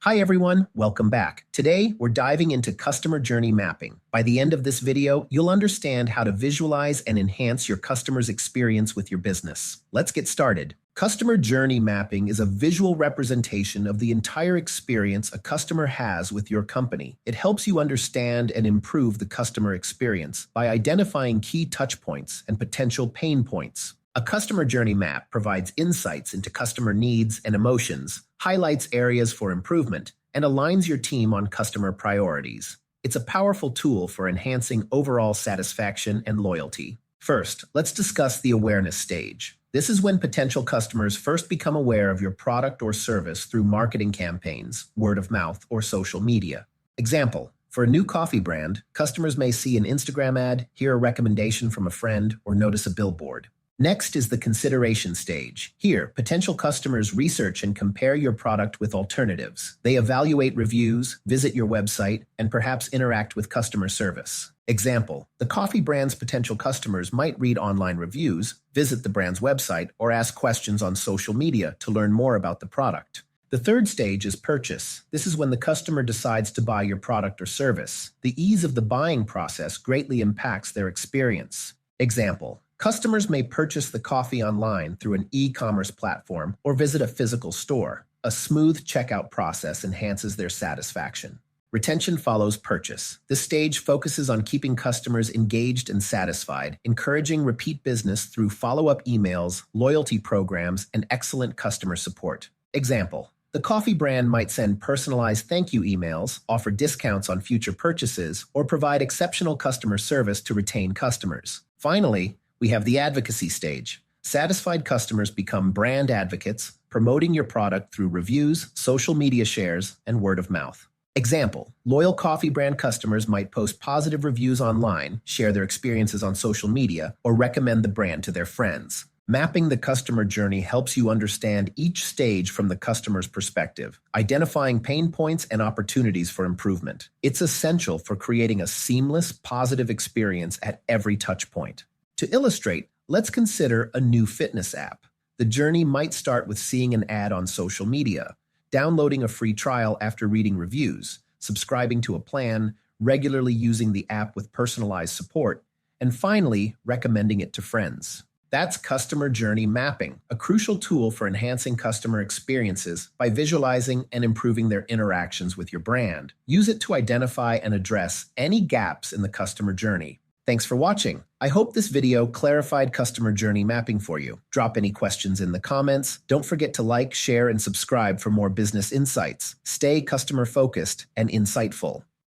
Hi everyone, welcome back. Today, we're diving into customer journey mapping. By the end of this video, you'll understand how to visualize and enhance your customer's experience with your business. Let's get started. Customer journey mapping is a visual representation of the entire experience a customer has with your company. It helps you understand and improve the customer experience by identifying key touchpoints and potential pain points. A customer journey map provides insights into customer needs and emotions, highlights areas for improvement, and aligns your team on customer priorities. It's a powerful tool for enhancing overall satisfaction and loyalty. First, let's discuss the awareness stage. This is when potential customers first become aware of your product or service through marketing campaigns, word of mouth, or social media. Example: for a new coffee brand, customers may see an Instagram ad, hear a recommendation from a friend, or notice a billboard. Next is the consideration stage. Here, potential customers research and compare your product with alternatives. They evaluate reviews, visit your website, and perhaps interact with customer service. Example: the coffee brand's potential customers might read online reviews, visit the brand's website, or ask questions on social media to learn more about the product. The third stage is purchase. This is when the customer decides to buy your product or service. The ease of the buying process greatly impacts their experience. Example: customers may purchase the coffee online through an e-commerce platform or visit a physical store. A smooth checkout process enhances their satisfaction. Retention follows purchase. This stage focuses on keeping customers engaged and satisfied, encouraging repeat business through follow-up emails, loyalty programs, and excellent customer support. Example: the coffee brand might send personalized thank you emails, offer discounts on future purchases, or provide exceptional customer service to retain customers. Finally, we have the advocacy stage. Satisfied customers become brand advocates, promoting your product through reviews, social media shares, and word of mouth. Example: loyal coffee brand customers might post positive reviews online, share their experiences on social media, or recommend the brand to their friends. Mapping the customer journey helps you understand each stage from the customer's perspective, identifying pain points and opportunities for improvement. It's essential for creating a seamless, positive experience at every touch point. To illustrate, let's consider a new fitness app. The journey might start with seeing an ad on social media, downloading a free trial after reading reviews, subscribing to a plan, regularly using the app with personalized support, and finally, recommending it to friends. That's customer journey mapping, a crucial tool for enhancing customer experiences by visualizing and improving their interactions with your brand. Use it to identify and address any gaps in the customer journey. Thanks for watching. I hope this video clarified customer journey mapping for you. Drop any questions in the comments. Don't forget to like, share, and subscribe for more business insights. Stay customer focused and insightful.